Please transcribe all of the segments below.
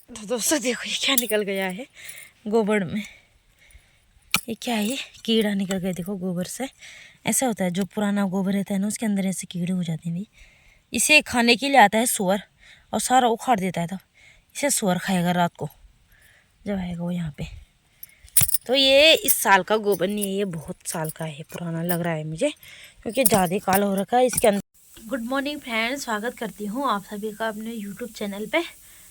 तो दोस्तों देखो ये क्या निकल गया है गोबर में। ये क्या है, ये कीड़ा निकल गया देखो गोबर से। ऐसा होता है जो पुराना गोबर रहता है ना उसके अंदर ऐसे कीड़े हो जाते हैं भाई। इसे खाने के लिए आता है सुअर और सारा उखाड़ देता है। तब इसे सुअर खाएगा रात को जब आएगा वो यहाँ पे। तो ये इस साल का गोबर नहीं है, ये बहुत साल का है, पुराना लग रहा है मुझे क्योंकि ज़्यादा काला हो रखा है इसके अंदर। गुड मॉर्निंग फ्रेंड्स, स्वागत करती हूँ आप सभी का अपने यूट्यूब चैनल पे।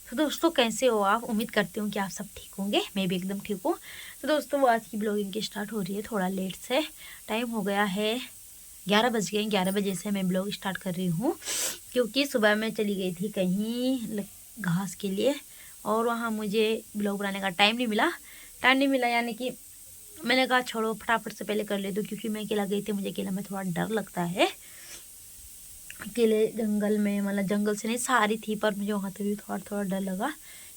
तो दोस्तों कैसे हो आप? उम्मीद करती हूँ कि आप सब ठीक होंगे, मैं भी एकदम ठीक हूँ। तो दोस्तों आज की ब्लॉगिंग की स्टार्ट हो रही है थोड़ा लेट से। टाइम हो गया है 11 बज गए। 11 बजे से मैं ब्लॉग स्टार्ट कर रही हूँ क्योंकि सुबह मैं चली गई थी कहीं घास के लिए और वहाँ मुझे ब्लॉग बनाने का टाइम नहीं मिला यानी कि मैंने कहा छोड़ो फटाफट से पहले कर ले दो क्योंकि मैं अकेला गई थी। मुझे अकेला में थोड़ा डर लगता है, अकेले जंगल में, मतलब जंगल से नहीं सारी थी पर मुझे वहाँ पे भी थोड़ा डर लगा,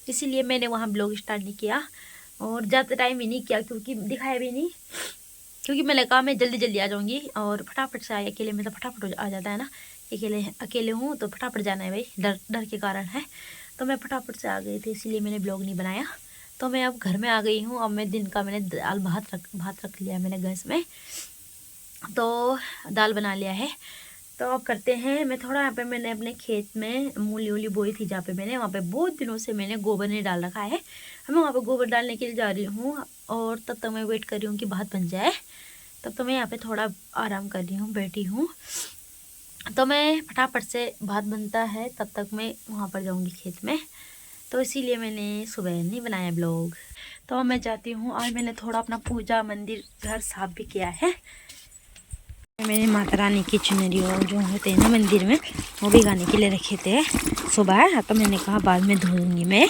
इसीलिए मैंने वहाँ ब्लॉग स्टार्ट नहीं किया और ज़्यादा टाइम ही नहीं किया क्योंकि दिखाया भी नहीं। क्योंकि मैंने कहा मैं जल्दी जल्दी आ जाऊँगी और फटाफट से आए, अकेले में तो फटाफट आ जाता है ना। अकेले हूँ तो फटाफट जाना है भाई, डर के कारण है। तो मैं फटाफट से आ गई थी इसीलिए मैंने ब्लॉग नहीं बनाया। तो मैं अब घर में आ गई हूँ। अब मैं दिन का मैंने दाल भात रख लिया मैंने गैस में, तो दाल बना लिया है। तो अब करते हैं, मैं थोड़ा यहाँ पे मैंने अपने खेत में मूली वूली बोई थी जहाँ पे मैंने, वहाँ पे बहुत दिनों से मैंने गोबर नहीं डाल रखा है। मैं वहाँ पे गोबर डालने के लिए जा रही हूँ और तब तक मैं वेट कर रही हूँ कि भात बन जाए। तब तो मैं यहाँ पे थोड़ा आराम कर रही हूँ, बैठी हूँ। तो मैं फटाफट से भात बनता है तब तक मैं वहाँ पर जाऊँगी खेत में, तो इसीलिए मैंने सुबह नहीं बनाया ब्लॉग। तो मैं जाती हूँ। आज मैंने थोड़ा अपना पूजा मंदिर घर साफ भी किया है। मैंने माता रानी की चुनरी और जो होते हैं ना मंदिर में वो भी गाने के लिए रखे थे सुबह। तो मैंने कहा बाद में धोऊंगी मैं,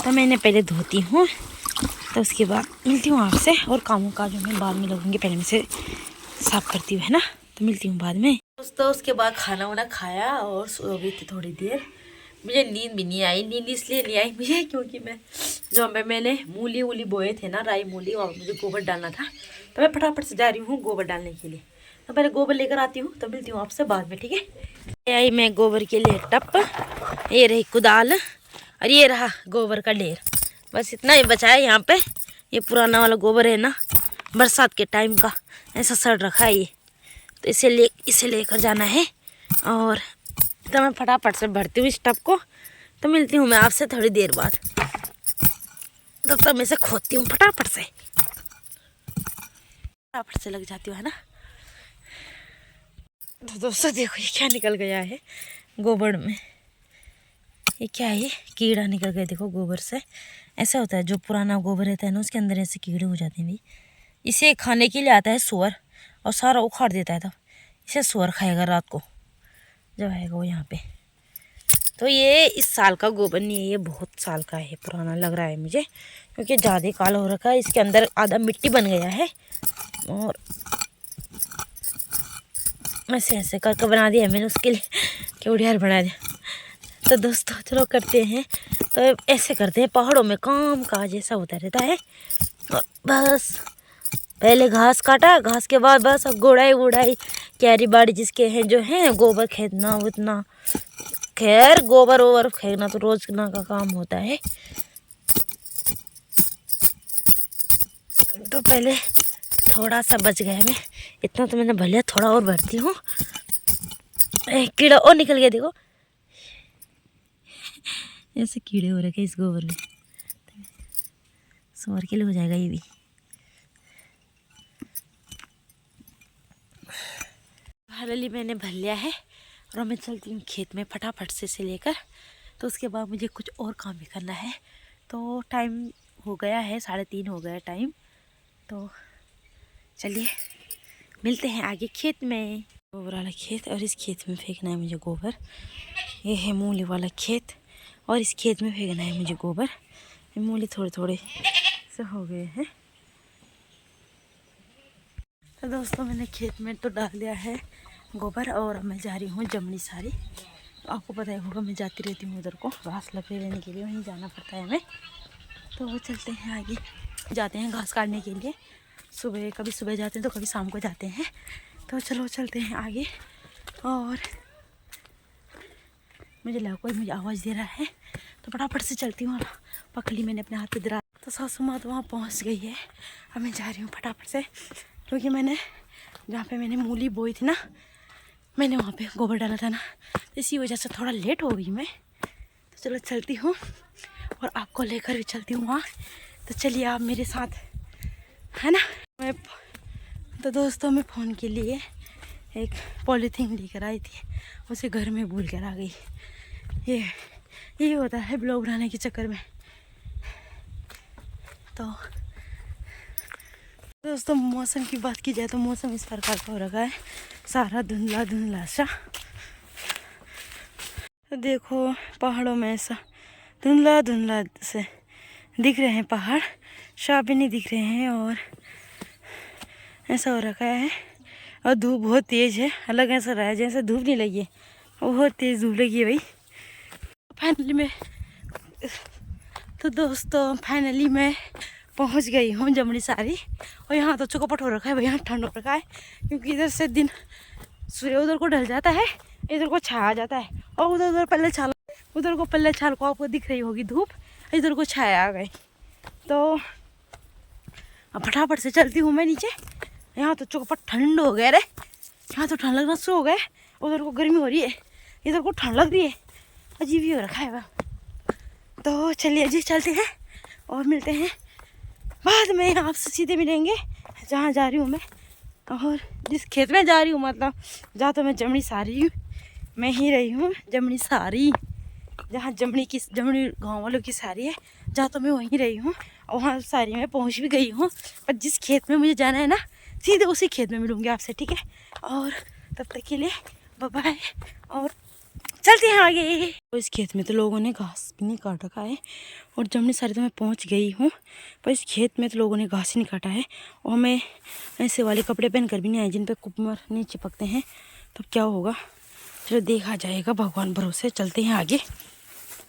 तो मैंने पहले धोती हूँ तो उसके बाद मिलती हूँ आपसे। और कामों का जो मैं बाद में लगूँगी, पहले मैं से साफ करती हूँ है ना, तो मिलती हूँ बाद में। दोस्तों उसके बाद खाना वाना खाया और सो गई थी थोड़ी देर। मुझे नींद भी नहीं आई, नींद इसलिए नहीं आई मुझे क्योंकि मैंने मूली वूली बोए थे ना, राई मूली, और मुझे गोबर डालना था। तो मैं फटाफट से जा रही हूँ गोबर डालने के लिए। तो पहले गोबर लेकर आती हूँ, तो मिलती हूँ आपसे बाद में, ठीक है। आई मैं गोबर के लिए टप, ये रही कुदाल और ये रहा गोबर का ढेर। बस इतना ही बचा है यहाँ पे। ये पुराना वाला गोबर है ना, बरसात के टाइम का ऐसा सड़ रखा है ये, तो इसे लेकर जाना है। और तो मैं फटाफट से भरती हूँ इस टब को, तो मिलती हूँ मैं आपसे थोड़ी देर बाद। तो तब मैं इसे खोदती हूँ फटाफट से लग जाती हूँ है ना। तो दोस्तों देखो ये क्या निकल गया है गोबर में। ये क्या है, ये कीड़ा निकल गया देखो गोबर से। ऐसा होता है जो पुराना गोबर रहता है ना उसके अंदर ऐसे कीड़े हो जाते हैं भाई। इसे खाने के लिए आता है सुअर और सारा उखाड़ देता है। तब इसे सुअर खाएगा रात को जब आएगा वो यहाँ पे। तो ये इस साल का गोबर नहीं है, ये बहुत साल का है, पुराना लग रहा है मुझे क्योंकि ज़्यादा काला हो रखा है। इसके अंदर आधा मिट्टी बन गया है और ऐसे ऐसे करके बना दिया मैंने उसके लिए, क्यों बना दिया। तो दोस्तों चलो करते हैं। तो ऐसे करते हैं, पहाड़ों में काम काज ऐसा होता रहता है। और बस पहले घास काटा, घास के बाद बस अब गुड़ाई क्यारी बाड़ी जिसके हैं जो है, गोबर खेदना उतना। खैर गोबर वोबर फेंकना तो रोजना का काम होता है। तो पहले थोड़ा सा बच गया मैं, इतना तो मैंने भले थोड़ा और भरती हूँ। एक कीड़ा और निकल गया देखो, ऐसे कीड़े हो रखे इस गोबर में। सुअर के लिए हो जाएगा ये भी। फाइनली मैंने भर लिया है और मैं चलती हूँ खेत में फटाफट से लेकर। तो उसके बाद मुझे कुछ और काम भी करना है। तो टाइम हो गया है 3:30 हो गया टाइम। तो चलिए मिलते हैं आगे खेत में। गोबर वाला खेत, और इस खेत में फेंकना है मुझे गोबर। ये है मूली वाला खेत और इस खेत में फेंकना है मुझे गोबर। मूली थोड़े से हो गए हैं। तो दोस्तों मैंने खेत में तो डाल दिया है गोबर और अब मैं जा रही हूँ जमनी सारी। तो आपको पता ही होगा मैं जाती रहती हूँ उधर को घास लगे रहने के लिए, वहीं जाना पड़ता है हमें। तो वो चलते हैं आगे, जाते हैं घास काटने के लिए। कभी सुबह जाते हैं तो कभी शाम को जाते हैं। तो चलो चलते हैं आगे। और मुझे लगा कोई मुझे आवाज़ दे रहा है, तो फटाफट से चलती हूँ। पकड़ी मैंने अपने हाथ पे दरा, तो सासू माँ तो वहाँ पहुँच गई है। अब मैं जा रही हूँ फटाफट से, क्योंकि मैंने जहाँ पे मैंने मूली बोई थी ना, मैंने वहाँ पे गोबर डाला था ना, तो इसी वजह से थोड़ा लेट हो गई मैं। तो चलो चलती हूँ और आपको लेकर भी चलती हूँ वहाँ। तो चलिए आप मेरे साथ, है ना। मैं तो दोस्तों मैं फ़ोन के लिए एक पॉलीथीन लेकर आई थी, उसे घर में भूल कर आ गई। ये होता है ब्लॉग बनाने के चक्कर में। तो दोस्तों मौसम की बात की जाए तो मौसम इस प्रकार का हो रखा है, सारा धुंधला धुंधला सा। तो देखो पहाड़ों में ऐसा धुंधला धुंधला से दिख रहे हैं पहाड़, साफ भी नहीं दिख रहे हैं, और ऐसा हो रखा है। और धूप बहुत तेज़ है, अलग ऐसा रहा है जैसे धूप नहीं लगी है, बहुत तेज़ धूप लगी है भाई। फाइनली मैं तो दोस्तों फाइनली मैं पहुंच गई हूँ जमड़ी सारी। और यहाँ तो चौकपट हो रखा है भाई, यहाँ ठंड हो रखा है, क्योंकि इधर से दिन सूर्य उधर को ढल जाता है, इधर को छाया आ जाता है, और उधर पल्ले छाल, उधर को पल्ले छाल को आपको दिख रही होगी धूप, इधर को छाया आ गई। तो अब फटाफट से चलती हूँ मैं नीचे। यहाँ तो चौकपट ठंड हो गया रे, यहाँ तो ठंड लगना शुरू हो गया, उधर को गर्मी हो रही है, इधर को ठंड लग रही है, अजीब ही हो रखा है वह। तो चलिए जी चलते हैं और मिलते हैं बाद में। आपसे सीधे मिलेंगे जहाँ जा रही हूँ मैं, और जिस खेत में जा रही हूँ, मतलब जहाँ तो मैं जमड़ी सारी हूँ, मैं ही रही हूँ जमड़ी सारी, जहाँ जमड़ी गांव वालों की सारी है, जहाँ तो मैं वहीं रही हूँ, और वहाँ सारी में पहुँच भी गई हूँ। पर जिस खेत में मुझे जाना है ना, सीधे उसी खेत में मिलूँगी आपसे, ठीक है। और तब तक के लिए बाय बाय, और चलते हैं आगे। तो इस खेत में तो लोगों ने घास भी नहीं काट रखा है, और जमनी सारी तो मैं पहुंच गई हूँ, पर इस खेत में तो लोगों ने घास ही नहीं काटा है। और मैं ऐसे वाले कपड़े पहन कर भी नहीं आई जिन पे कुम्हार नहीं चिपकते हैं, तो क्या होगा चलो देखा जाएगा, भगवान भरोसे। चलते हैं आगे,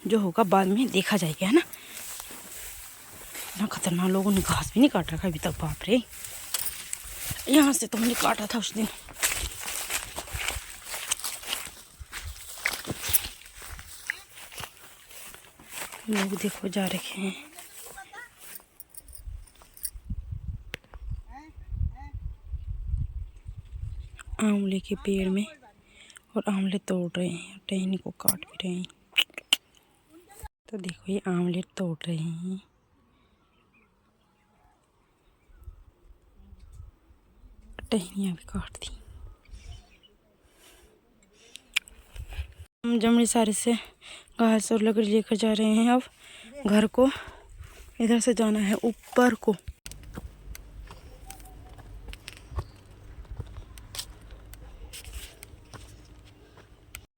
जो होगा बाद में देखा जाएगा, है ना। इतना खतरनाक लोगों ने घास भी नहीं काट रखा अभी तक, बाप रे। यहाँ से तो मैंने काटा था उस दिन। लोग देखो जा रखे हैं, आंवले के पेड़ में, और आंवले तोड़ रहे हैं, टहनी को काट भी रहे हैं। तो देखो ये आंवले तोड़ रहे हैं, टहनियाँ भी काट दी। हम जमड़ी सारी से घास और लकड़ी लेकर जा रहे हैं अब घर को। इधर से जाना है ऊपर को।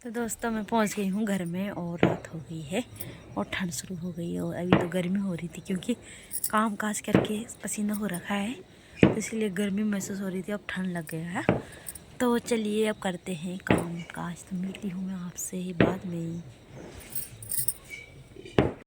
तो दोस्तों मैं पहुंच गई हूँ घर में, और रात हो गई है और ठंड शुरू हो गई है। और अभी तो गर्मी हो रही थी, क्योंकि काम काज करके पसीना हो रखा है, तो इसलिए गर्मी महसूस हो रही थी। अब ठंड लग गया है, तो चलिए अब करते हैं काम काज। तो मिलती हूँ मैं आपसे बाद में।